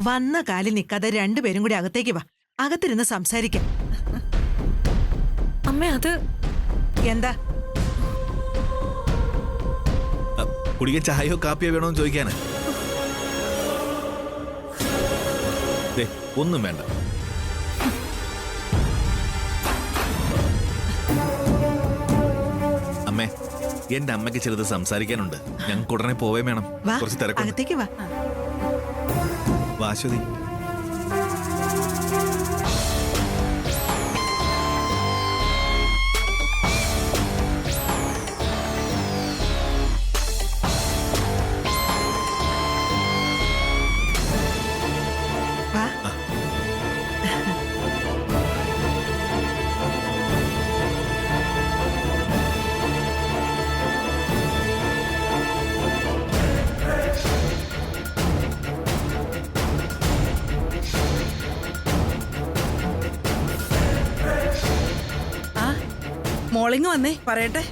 വന്ന കാലിൽ നിൽക്കാതെ രണ്ടുപേരും കൂടി അകത്തേക്ക് വാ. അകത്തിരുന്ന് സംസാരിക്കാം. അമ്മ അത് എന്താ? കുടിക്കാൻ ചായയോ കാപ്പിയോ വേണോന്ന് ചോദിക്കാന്? ഒന്നും വേണ്ട. അമ്മേ, എന്റെ അമ്മയ്ക്ക് ചിലത് സംസാരിക്കാനുണ്ട്. ഞങ്ങൾക്ക് ഉടനെ പോവേ വേണം. കുറച്ച് തിരക്കുണ്ട്. അകത്തേക്ക് വാ. വാശ്വതി, മോളിങ് വന്നേ, പറയട്ടെ.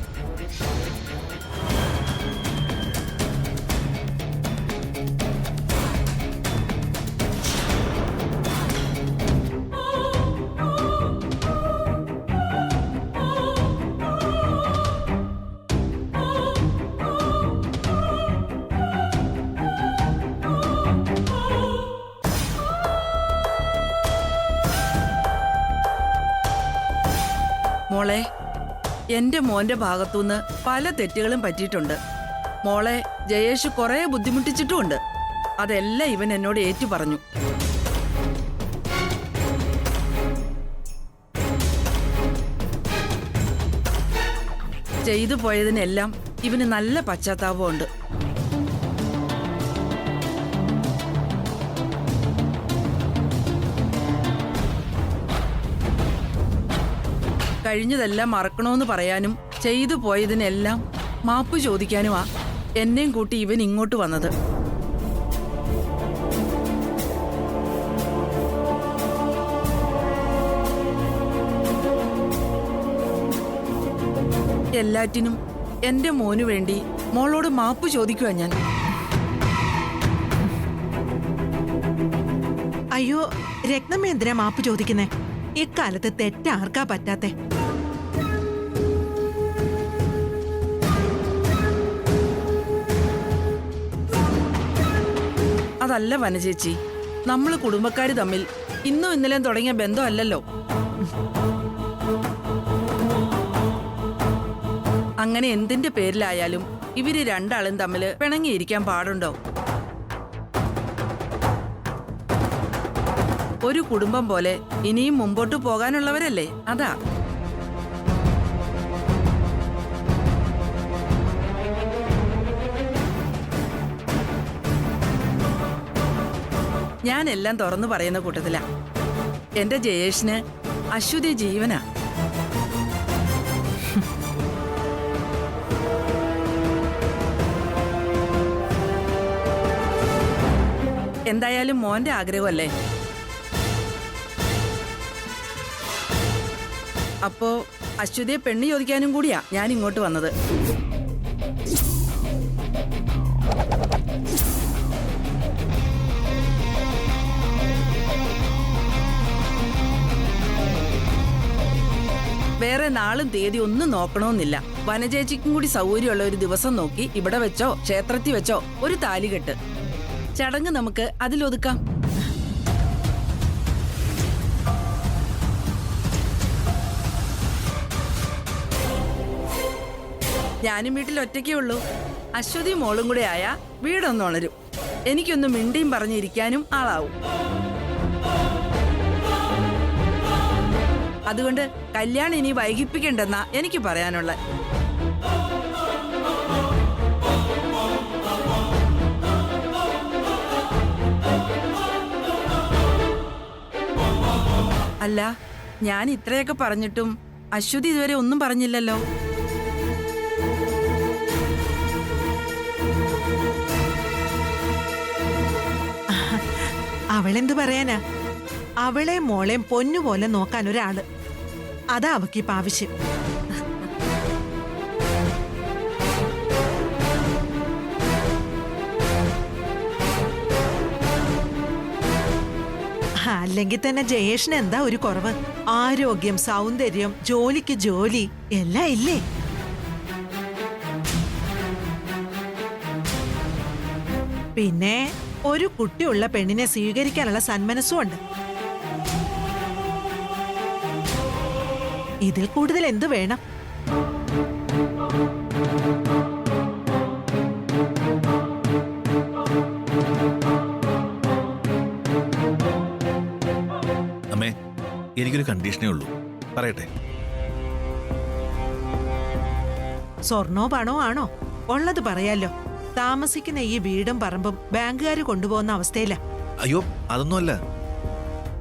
മോളെ, എന്റെ മോന്റെ ഭാഗത്തുനിന്ന് പല തെറ്റുകളും പറ്റിയിട്ടുണ്ട്. മോളെ ജയേഷ് കുറെ ബുദ്ധിമുട്ടിച്ചിട്ടുമുണ്ട്. അതെല്ലാം ഇവൻ എന്നോട് ഏറ്റു പറഞ്ഞു. ചെയ്തു പോയതിനെല്ലാം ഇവന് നല്ല പശ്ചാത്താപമുണ്ട്. കഴിഞ്ഞതെല്ലാം മറക്കണോന്ന് പറയാനും ചെയ്തു പോയതിനെല്ലാം മാപ്പ് ചോദിക്കാനുമാ എന്നെയും കൂട്ടി ഇവൻ ഇങ്ങോട്ട് വന്നത്. എല്ലാറ്റിനും എന്റെ മോനു വേണ്ടി മോളോട് മാപ്പ് ചോദിക്കുവാ ഞാൻ. അയ്യോ, രത്നമ്മ എന്തിനാ മാപ്പ് ചോദിക്കുന്നേ? ഇക്കാലത്ത് തെറ്റാർക്കാ പറ്റാത്തെ? അതല്ല വനചേച്ചി, നമ്മള് കുടുംബക്കാര് തമ്മിൽ ഇന്നും ഇന്നലെയും തുടങ്ങിയ ബന്ധമല്ലല്ലോ. അങ്ങനെ എന്തിന്റെ പേരിലായാലും ഇവര് രണ്ടാളും തമ്മില് പിണങ്ങിയിരിക്കാൻ പാടുണ്ടോ? ഒരു കുടുംബം പോലെ ഇനിയും മുമ്പോട്ട് പോകാനുള്ളവരല്ലേ, അതാ. ഞാനെല്ലാം തുറന്നു പറയുന്ന കൂട്ടത്തിലാ. എന്റെ ജയേഷിന് അശ്വതി ജീവനാ. എന്തായാലും മോന്റെ ആഗ്രഹമല്ലേ. അപ്പോ അശ്വതിയെ പെണ്ണ് ചോദിക്കാനും കൂടിയാ ഞാൻ ഇങ്ങോട്ട് വന്നത്. വേറെ നാളും തീയതി ഒന്നും നോക്കണമെന്നില്ല. വനചേച്ചിക്കും കൂടി സൗകര്യമുള്ള ഒരു ദിവസം നോക്കി ഇവിടെ വെച്ചോ ക്ഷേത്രത്തിൽ വെച്ചോ ഒരു താലികെട്ട് ചടങ്ങ് നമുക്ക് അതിലൊതുക്കാം. ഞാനും വീട്ടിൽ ഒറ്റയ്ക്കേ ഉള്ളൂ. അശ്വതി മോളും കൂടെ ആയാ വീടൊന്നുണരും. എനിക്കൊന്ന് മിണ്ടിയും പറഞ്ഞിരിക്കാനും ആളാവും. അതുകൊണ്ട് കല്യാണം ഇനി വൈകിപ്പിക്കണ്ടെന്നാ എനിക്ക് പറയാനുള്ള. അല്ല, ഞാൻ ഇത്രയൊക്കെ പറഞ്ഞിട്ടും അശ്വതി ഇതുവരെ ഒന്നും പറഞ്ഞില്ലല്ലോ. അവളെന്തു പറയാനാ? അവളെ മോളെയും പൊന്നുപോലെ നോക്കാൻ ഒരാള്, അതാ അവക്കിപ്പ ആവശ്യം. അല്ലെങ്കിൽ തന്നെ ജയേഷിന് എന്താ ഒരു കുറവ്? ആരോഗ്യം, സൗന്ദര്യം, ജോലിക്ക് ജോലി എല്ലാം ഇല്ലേ? പിന്നെ ഒരു കുട്ടിയുള്ള പെണ്ണിനെ സ്വീകരിക്കാനുള്ള സന്മനസ്സും ഉണ്ട്. ഇതിൽ കൂടുതൽ എന്തു വേണം? അമ്മേ, എനിക്കൊരു കണ്ടീഷനേ ഉള്ളൂ, പറയട്ടെ. സ്വർണോ പണോ ആണോ? ഉള്ളത് പറയാലോ. താമസിക്കുന്ന ഈ വീടും പറമ്പും ബാങ്കുകാർ കൊണ്ടുപോകുന്ന അവസ്ഥയില. അയ്യോ, അതൊന്നുമല്ല.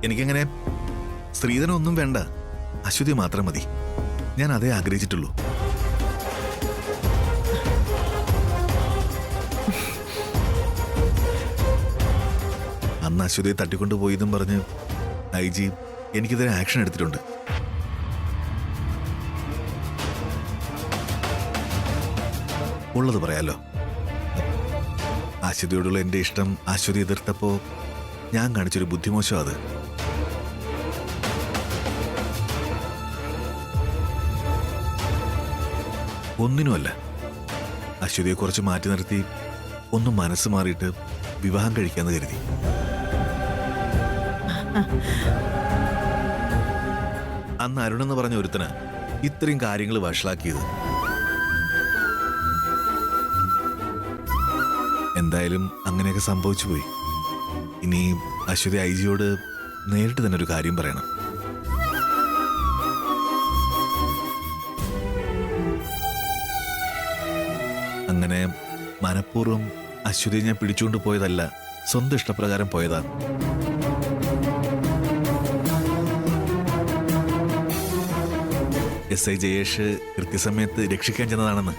എനിക്കങ്ങനെ സ്ത്രീധനമൊന്നും വേണ്ട, അശ്വതി മാത്രം മതി. ഞാൻ അതേ ആഗ്രഹിച്ചിട്ടുള്ളൂ. അന്ന് അശ്വതിയെ തട്ടിക്കൊണ്ടുപോയതും പറഞ്ഞ് IG എനിക്കെതിരെ ആക്ഷൻ എടുത്തിട്ടുണ്ട്. ഉള്ളത് പറയാലോ. അശ്വതിയോടുള്ള എന്റെ ഇഷ്ടം അശ്വതി എതിർത്തപ്പോ ഞാൻ കാണിച്ചൊരു ബുദ്ധിമോശം അത്. ഒന്നിനുമല്ല, അശ്വതിയെ കുറച്ച് മാറ്റി നിർത്തി ഒന്ന് മനസ്സ് മാറിയിട്ട് വിവാഹം കഴിക്കാന്ന് കരുതി. അന്ന് അരുണെന്ന് പറഞ്ഞ ഒരുത്തന് ഇത്രയും കാര്യങ്ങൾ വഷളാക്കിയത്. എന്തായാലും അങ്ങനെയൊക്കെ സംഭവിച്ചു പോയി. ഇനി അശ്വതി IG നേരിട്ട് തന്നെ ഒരു കാര്യം പറയണം. അങ്ങനെ മനഃപൂർവ്വം അശ്വതിയെ ഞാൻ പിടിച്ചുകൊണ്ട് പോയതല്ല, സ്വന്തം ഇഷ്ടപ്രകാരം പോയതാ. SI ജയേഷ് കൃത്യസമയത്ത് രക്ഷിക്കാൻ ചെന്നതാണെന്ന്.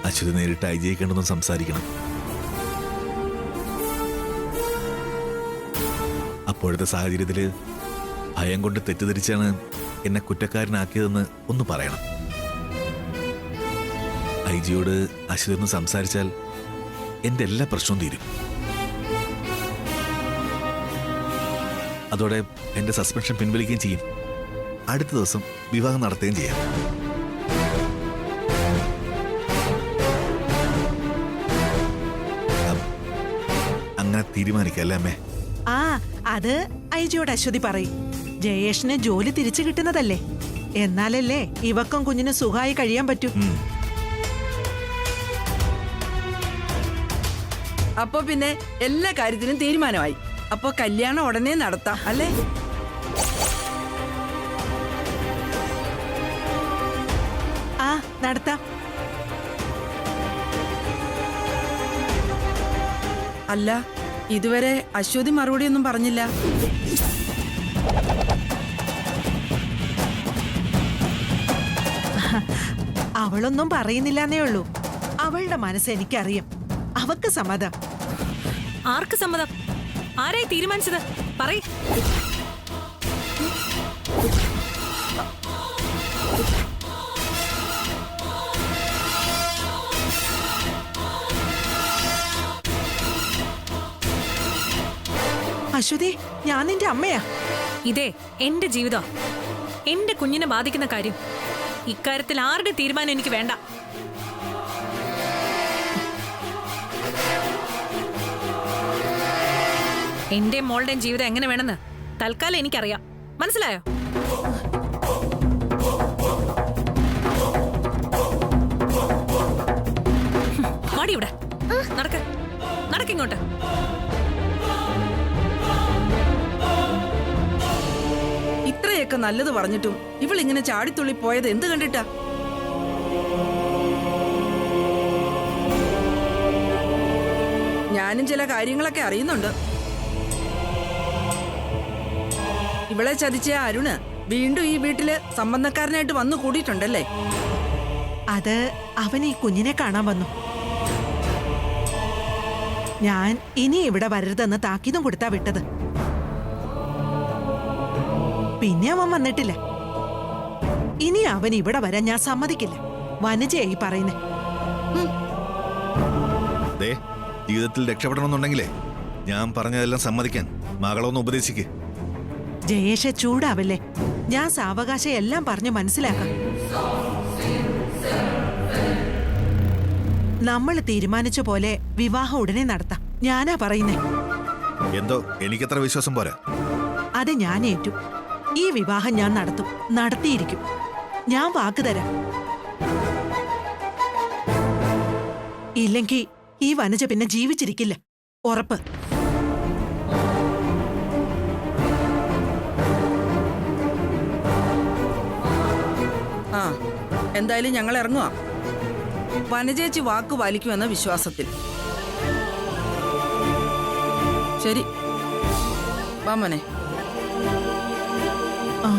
അശ്വതി നേരിട്ട് IG കണ്ടൊന്നും സംസാരിക്കണം. അപ്പോഴത്തെ സാഹചര്യത്തില് ഭയം കൊണ്ട് തെറ്റിദ്ധരിച്ചാണ് എന്നെ കുറ്റക്കാരനാക്കിയതെന്ന് ഒന്ന് പറയണം. IG അശ്വതി ഒന്ന് സംസാരിച്ചാൽ എന്റെ എല്ലാ പ്രശ്നവും തീരും. അതോടെ എന്റെ സസ്പെൻഷൻ പിൻവലിക്കുകയും ചെയ്യും. അടുത്ത ദിവസം വിവാഹം നടത്തുകയും ചെയ്യാം. അങ്ങനെ തീരുമാനിക്കല്ലേ അമ്മേ? ആ, അത് IG അശ്വതി പറയും. ജയേഷിന് ജോലി തിരിച്ചു കിട്ടുന്നതല്ലേ, എന്നാലല്ലേ ഇവക്കും കുഞ്ഞിന് സുഖമായി കഴിയാൻ പറ്റൂ. അപ്പൊ പിന്നെ എല്ലാ കാര്യത്തിനും തീരുമാനമായി. അപ്പൊ കല്യാണം ഉടനെ നടത്താം അല്ലേ? ആ, നടത്താം. അല്ല, ഇതുവരെ അശ്വതി മറുപടി ഒന്നും പറഞ്ഞില്ല. അവളൊന്നും പറയുന്നില്ലെന്നേ ഉള്ളൂ. അവളുടെ മനസ്സ് എനിക്കറിയാം. അവക്ക് സമ്മതം. ആർക്ക് സമ്മതം? ആരായി തീരുമാനിച്ചത്? പറയ്. അശ്വതി, ഞാൻ നിന്റെ അമ്മയാ. ഇതേ എന്റെ ജീവിതം, എന്റെ കുഞ്ഞിനെ ബാധിക്കുന്ന കാര്യം. ഇക്കാര്യത്തിൽ ആരുടെ തീരുമാനം എനിക്ക് വേണ്ട. എന്റെ മോളുടെയും ജീവിതം എങ്ങനെ വേണമെന്ന് തൽക്കാലം എനിക്കറിയാം. മനസ്സിലായോ? മാടി ഇവിടെ. നടക്കിങ്ങോട്ട്. ഇത്രയൊക്കെ നല്ലത് പറഞ്ഞിട്ടും ഇവളിങ്ങനെ ചാടിത്തുള്ളി പോയത് എന്ത് കണ്ടിട്ടാ? ഞാനും ചില കാര്യങ്ങളൊക്കെ അറിയുന്നുണ്ട്. ഇവളെ ചതിച്ച അരുണ് വീണ്ടും ഈ വീട്ടില് സംബന്ധക്കാരനായിട്ട് വന്നു കൂടിയിട്ടുണ്ടല്ലേ? അത് അവൻ ഈ കുഞ്ഞിനെ കാണാൻ വന്നു. ഞാൻ ഇനി ഇവിടെ വരരുതെന്ന് താക്കീതും കൊടുത്താ വിട്ടത്. പിന്നെ അവൻ വന്നിട്ടില്ല. ഇനി അവൻ ഇവിടെ വരാൻ ഞാൻ സമ്മതിക്കില്ല. വനജയായി പറയുന്നേ. ജീവിതത്തിൽ രക്ഷപ്പെടണമെന്നുണ്ടെങ്കിലേ ഞാൻ പറഞ്ഞതെല്ലാം സമ്മതിക്കാൻ മകളൊന്ന് ഉപദേശിക്ക്. ജയേഷെ ചൂടാവല്ലേ, ഞാൻ സാവകാശം എല്ലാം പറഞ്ഞു മനസ്സിലാക്കാം. നമ്മൾ തീരുമാനിച്ച പോലെ വിവാഹം ഉടനെ നടത്താം. ഞാനാ പറയുന്നേ. എന്തോ എനിക്കത്ര വിശ്വാസം പോരാ. അത് ഞാൻ ഏറ്റു. ഈ വിവാഹം ഞാൻ നടത്തും, നടത്തിയിരിക്കും. ഞാൻ വാക്ക് തരാം. ഇല്ലെങ്കിൽ ഈ വനജ പിന്നെ ജീവിച്ചിരിക്കില്ല, ഉറപ്പ്. ആ എന്തായാലും ഞങ്ങൾ ഇറങ്ങുക. വനജേച്ചി വാക്ക് പാലിക്കുമെന്ന വിശ്വാസത്തിൽ. ശരി വാ മോനെ. ആ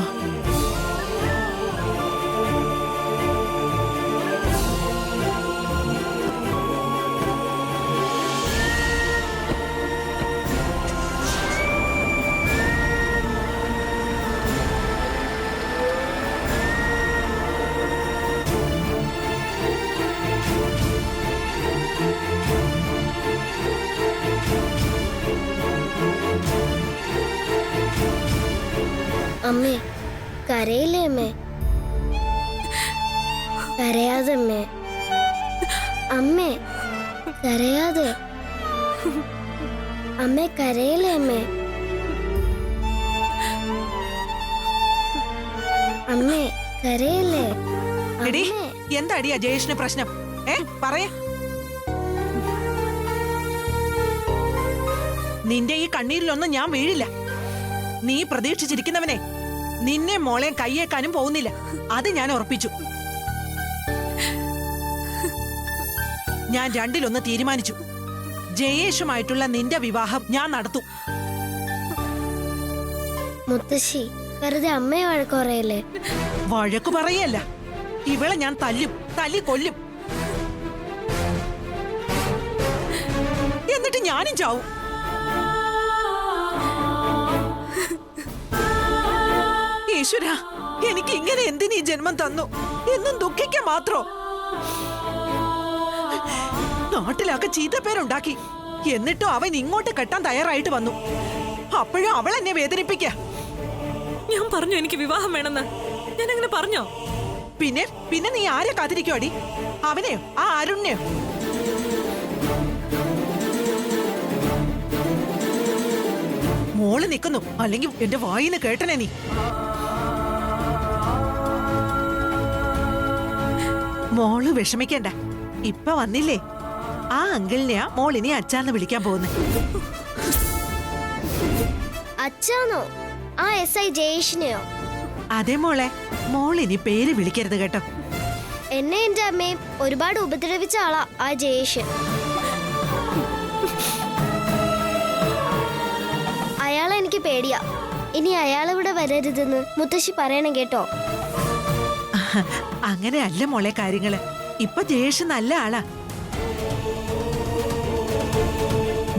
അമ്മേ കരയില്ലേ അമ്മേ? കരയാതെ അമ്മേ. അമ്മേ കരയാതെ. അമ്മേ കരയില്ലേ അമ്മേ? അമ്മേ കരയില്ലേ? എടി, അമ്മേ എന്താടിയാ ജയേഷിന് പ്രശ്നം? പറയേ. നിന്റെ ഈ കണ്ണീരിലൊന്നും ഞാൻ വീഴില്ല. നീ പ്രതീക്ഷിച്ചിരിക്കുന്നവനെ നിന്നെ മോളെ കയ്യേക്കാനും പോകുന്നില്ല. അത് ഞാൻ ഉറപ്പിച്ചു. ഞാൻ രണ്ടിലൊന്ന് തീരുമാനിച്ചു. ജയേഷുമായിട്ടുള്ള നിന്റെ വിവാഹം ഞാൻ നടത്തും. മുത്തശ്ശി വെറുതെ അമ്മയെ വഴക്ക് പറയല്ലേ? വഴക്കു പറയല്ല, ഇവളെ ഞാൻ തല്ലും, തല്ലി കൊല്ലും. എന്നിട്ട് ഞാനും ചാവും. ഈശ്വരാ, എനിക്ക് ഇങ്ങനെ എന്തിനീ ജന്മം തന്നു? എന്നും ദുഃഖിക്കാൻ മാത്രോ? നാട്ടിലൊക്കെ ചീത്തപ്പേരുണ്ടാക്കി. എന്നിട്ടും അവൻ ഇങ്ങോട്ട് കെട്ടാൻ തയ്യാറായിട്ട് വന്നു. അപ്പോഴും അവൾ എന്നെ വേദനിപ്പിക്ക. ഞാൻ പറഞ്ഞു എനിക്ക് വിവാഹം വേണമെന്ന്. ഞാൻ അങ്ങനെ പറഞ്ഞോ? പിന്നെ പിന്നെ നീ ആരെ കാത്തിരിക്കുവാടി? അവനെയോ ആ അരുണിനെയോ? മോള് നിൽക്കുന്നു, അല്ലെങ്കിൽ എന്റെ വായിന്ന് കേട്ടനെ നീ. മോള് വിഷമിക്കണ്ട. ഇപ്പൊ വന്നില്ലേ ആ അങ്കിളിനെയാ മോളിനി അച്ഛാന്ന് വിളിക്കാൻ പോകുന്നത്. അച്ഛാന്നോ? ആ SI ജയേഷിനെയോ? അതെ മോളെ, മോളിനി പേര് വിളിക്കരുത് കേട്ടോ. എന്നെ എന്റെ അമ്മയും ഒരുപാട് ഉപദ്രവിച്ച ആളാ ആ ജയേഷ്. അയാളെ എനിക്ക് പേടിയാ. ഇനി അയാളിവിടെ വരരുതെന്ന് മുത്തശ്ശി പറയണം കേട്ടോ. അങ്ങനെയല്ല മോളെ കാര്യങ്ങള്. ഇപ്പൊ ജയേഷ് നല്ല ആളാ.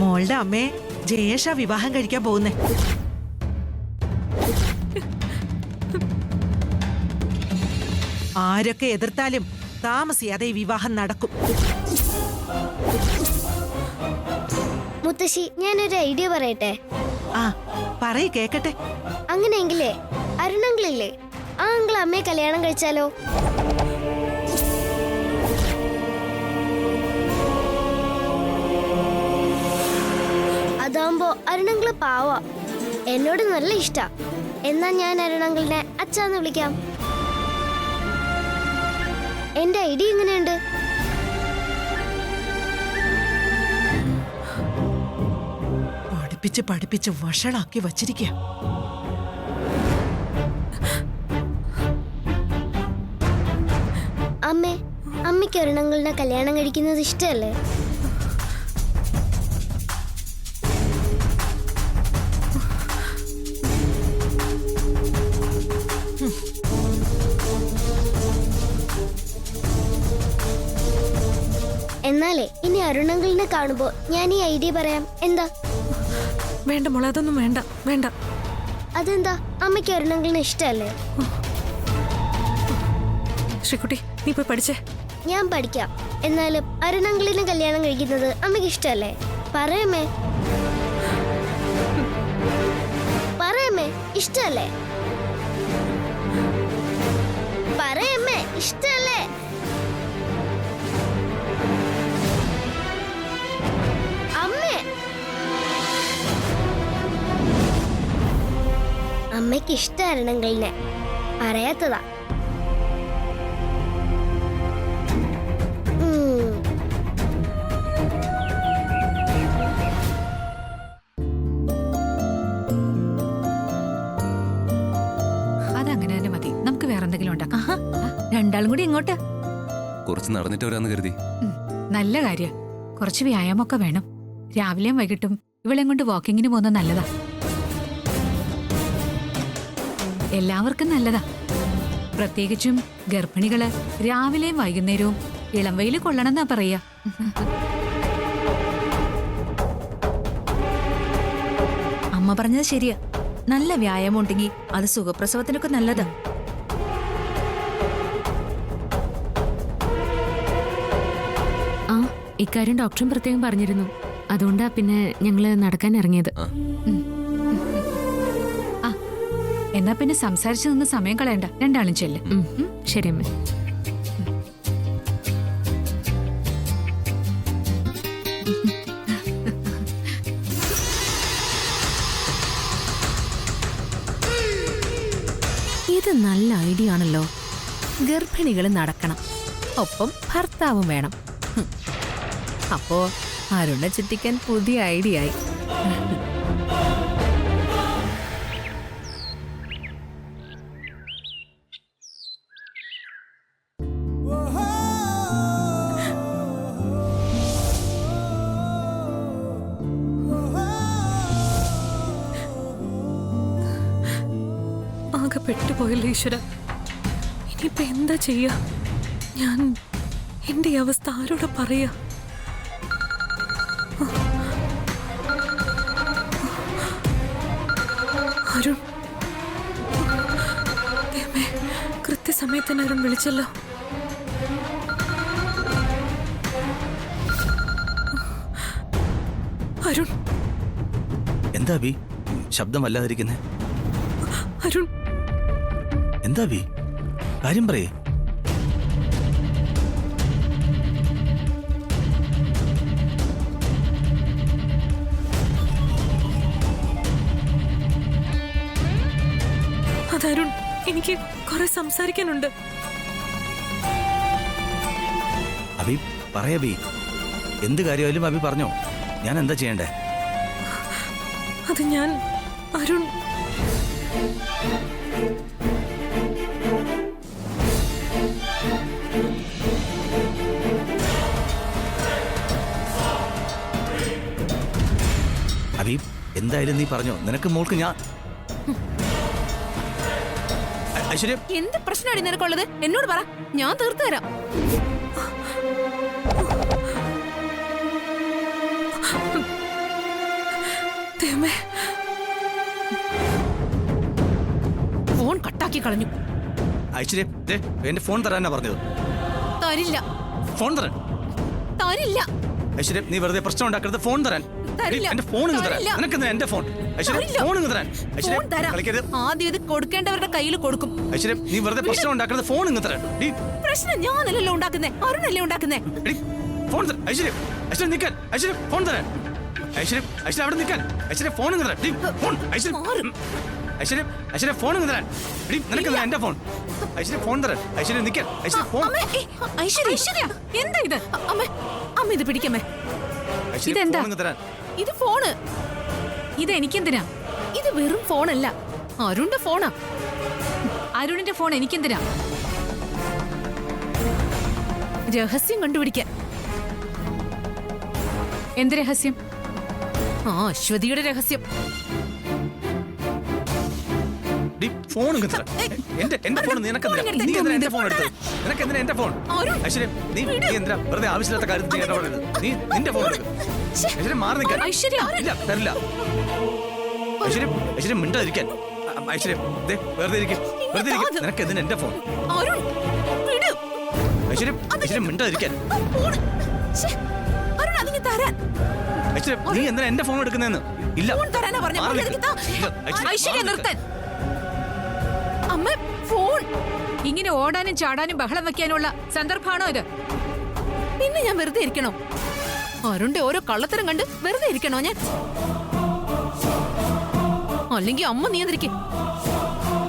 മോളുടെ അമ്മയെ ജയേഷാ വിവാഹം കഴിക്കാൻ പോകുന്നേ. ആരൊക്കെ എതിർത്താലും താമസിയാതെ ഈ വിവാഹം നടക്കും. മുത്തശ്ശി ഞാനൊരു ഐഡിയ പറയട്ടെ. ആ പറയ് കേക്കട്ടെ. അങ്ങനെയെങ്കിലേ അരുണങ്കിളില്ലേ, ആ അങ്കിൾ അമ്മയെ കല്യാണം കഴിച്ചാലോ? അതാവുമ്പോ അരുണങ്കിള് പാവാ, എന്നോട് നല്ല ഇഷ്ടാ. എന്നാ ഞാൻ അരുണങ്കിളിനെ അച്ഛാന്ന് വിളിക്കാം. എന്റെ ഐഡിയ എങ്ങനെയുണ്ട്? പഠിപ്പിച്ച് പഠിപ്പിച്ച് വഷളാക്കി വച്ചിരിക്കുക. അമ്മേ, അമ്മയ്ക്ക് അരുണങ്കിളിനെ കല്യാണം കഴിക്കുന്നത് ഇഷ്ടല്ലേ? എന്നാലേ ഇനി അരുണങ്കിളിനെ കാണുമ്പോ ഞാൻ ഈ ഐഡിയ പറയാം. എന്താ? വേണ്ട മോളെ, അതൊന്നും വേണ്ട വേണ്ട. അതെന്താ? അമ്മയ്ക്ക് അരുണങ്കിളിനെ ഇഷ്ടല്ലേ? ശ്രീകുട്ടി, നീ പോയി പഠിച്ചേ. ഞാൻ പഠിക്കാം. എന്നാലും അരുണങ്കിളിനെ കല്യാണം കഴിക്കുന്നത് അമ്മയ്ക്ക് ഇഷ്ടല്ലേ? പറയമ്മേ. ഇഷ്ടല്ലേ? പറയമ്മേ, ഇഷ്ടല്ലേ? അമ്മേ, അമ്മയ്ക്ക് ഇഷ്ടമായിരുന്നെങ്കിലിനെ പറയാത്തതാ. അതങ്ങനെ തന്നെ മതി. നമുക്ക് വേറെ എന്തെങ്കിലും ഉണ്ടാക്കാം. രണ്ടാളും കൂടി ഇങ്ങോട്ട്. കുറച്ച് നടന്നിട്ട് വരാന്ന് കരുതി. നല്ല കാര്യം. കുറച്ച് വ്യായാമമൊക്കെ വേണം. രാവിലെയും വൈകിട്ടും ഇവളെയും കൊണ്ട് വാക്കിങ്ങിന് പോകുന്നത് നല്ലതാ. എല്ലാവർക്കും നല്ലതാ. പ്രത്യേകിച്ചും ഗർഭിണികള് രാവിലെയും വൈകുന്നേരവും ഇളം വെയിൽ കൊള്ളണമെന്നാ പറയാ. അമ്മ പറഞ്ഞത് ശരിയാ. നല്ല വ്യായാമം ഉണ്ടെങ്കിൽ അത് സുഖപ്രസവത്തിനൊക്കെ നല്ലതാ. ആ, ഇക്കാര്യം ഡോക്ടറും പ്രത്യേകം പറഞ്ഞിരുന്നു. അതുകൊണ്ടാ പിന്നെ ഞങ്ങള് നടക്കാൻ ഇറങ്ങിയത്. ആ, എന്നാ പിന്നെ സംസാരിച്ചു നിന്ന് സമയം കളയണ്ട. രണ്ടാളും ചെല്ല്. ശരി അമ്മ. ഇത് നല്ല ഐഡിയ ആണല്ലോ. ഗർഭിണികൾ നടക്കണം, ഒപ്പം ഭർത്താവും വേണം. അപ്പോ അരുണെ ചുറ്റിക്കാൻ പുതിയ ഐഡിയ ആയി. ആകെ പെട്ടുപോയല്ലോ ഈശ്വര. ഇനിയിപ്പോ എന്താ ചെയ്യാ? ഞാൻ എന്റെ ഈ അവസ്ഥ ആരോടാ പറയാ? അരുൺ, ദൈവമേ, കൃത്യസമയത്തിന് അരുൺ വിളിച്ചല്ലോ. അരുൺ, എന്താ ബി ശബ്ദം വല്ലാതിരിക്കുന്നേ? അരുൺ, എന്താ ബി കാര്യം പറയേ? അതരുൺ, എനിക്ക് കുറെ സംസാരിക്കാനുണ്ട്. അബി പറയബി, എന്ത് കാര്യമായാലും അബി പറഞ്ഞോ. ഞാൻ എന്താ ചെയ്യണ്ടേ? അത് ഞാൻ അരുൺ, അബി എന്തായാലും നീ പറഞ്ഞോ. നിനക്ക് മോൾക്ക് ഞാൻ ഐശ്വര്യ, എന്ത് പ്രശ്നമാണ് നിനക്കുള്ളത്? എന്നോട് പറ, ഞാൻ തീർത്തു തരാം. ദൈവമേ, ഫോൺ കട്ടാക്കി കളഞ്ഞു. ഐശ്വര്യ ദേ, എന്റെ ഫോൺ തരാനാ പറഞ്ഞത്. തരില്ല, ഫോൺ തരാൻ. തരില്ല, ഐശ്വര്യ നീ വെറുതെ പ്രശ്നം ഉണ്ടാക്കരുത്. ഫോൺ തരാൻ. തരില്ല. എന്റെ ഫോൺ ഇങ്ങ് തരാൻ. തരില്ല. നിനക്ക് എന്റെ ഫോൺ. ഐശ്വര്യ തരില്ല. ഫോൺ ഇങ്ങ് തരാൻ. ഐശ്വര്യ ഫോൺ തരാം. കളിക്കരുത്. ആദ്യം ഇത് കൊടുക്കേണ്ടവരുടെ കയ്യിൽ കൊടുക്കും. ഐശ്വര്യ നീ വെറുതെ പ്രശ്നം ഉണ്ടാക്കരുത്. ഫോൺ ഇങ്ങ് തരാൻ. പ്രശ്നം ഞാനല്ലല്ലോ ഉണ്ടാക്കുന്നേ, അരുണല്ലേ ഉണ്ടാക്കുന്നേ. ഫോൺ തരാൻ. ഐശ്വര്യ, ഐശ്വര്യ നിൽക്കാൻ. ഐശ്വര്യ ഫോൺ തരാൻ. ഐശ്വര്യ, ഐശ്വര്യ അവിടെ നിൽക്കാൻ. ഐശ്വര്യ ഫോൺ ഇങ്ങ് തരാൻ. ഫോൺ. ഐശ്വര്യ, ഐശ്വര്യ, ഐശ്വര്യ ഫോൺ ഇങ്ങ് തരാൻ. നിനക്ക് എന്റെ ഫോൺ. ഐശ്വര്യ ഫോൺ തരാൻ. ഐശ്വര്യ നിൽക്കാൻ. ഐശ്വര്യ ഫോൺ. അമ്മേ, ഐശ്വര്യ, ഐശ്വര്യ, എന്താ ഇത്? അമ്മേ, അമ്മ ഇത് പിടിക്കമ്മേ. ഐശ്വര്യ ഇതെന്താ? ഫോൺ ഇങ്ങ് തരാൻ. ഇത് ഫോണ്. ഇത് എനിക്കെന്തിനാ? ഇത് വെറും ഫോണല്ല, അരുണിന്റെ ഫോണാ. അരുണിന്റെ ഫോൺ എനിക്കെന്തിനാ? രഹസ്യം കണ്ടുപിടിക്കാൻ. എന്ത് രഹസ്യം? ആ, അശ്വതിയുടെ രഹസ്യം. ഫോൺ ഇങ്ങ് തരാൻ. എന്റെ ഫോൺ നിനക്ക് എന്തിനാ? നീ എന്തിനാ എന്റെ ഫോൺ എടുത്തത്? നിനക്ക് എന്തിനാ എന്റെ ഫോൺ? ഐശ്വര്യ നീ എന്തിനാ വെറുതെ ആവശ്യമില്ലാത്ത കാര്യത്തിൽ നീ ഇടപെടരുത്. നീ നിന്റെ ഫോൺ എടുക്ക്. ഐശ്വര്യ മാറി നിൽക്കാൻ. ഐശ്വര്യ, ഇല്ല തരില്ല. ഐശ്വര്യ, ഐശ്വര്യ മിണ്ടാതിരിക്കാൻ. ഐശ്വര്യ ദേ വെറുതെ ഇരിക്കും. വെറുതെ ഇരിക്കും. നിനക്ക് എന്തിനാ എന്റെ ഫോൺ? അരുൺ, വിട്. ഐശ്വര്യ, ഐശ്വര്യ മിണ്ടാതിരിക്കാൻ. ഫോണ്. ശ്ശേ, അരുൺ അതിന് തരാൻ. ഐശ്വര്യ നീ എന്തിനാ എന്റെ ഫോൺ എടുക്കുന്നതെന്ന്? ഇല്ല ഫോൺ തരാനാ പറഞ്ഞത്. മാറി എനിക്ക് നിൽക്ക്. താ. ഇല്ല, ഐശ്വര്യ മാറി നിർത്താൻ. നിൽക്ക്. ഇങ്ങനെ ഓടാനും ചാടാനും ബഹളം വെക്കാനുള്ള സന്ദർഭമാണോ ഇത്? പിന്നെ ഞാൻ വെറുതെ ഇരിക്കണോ? അരുണിന്റെ ഓരോ കള്ളത്തരം കണ്ട് വെറുതെ ഇരിക്കണോ ഞാൻ? അല്ലെങ്കിൽ അമ്മ നിയന്ത്രിക്കും.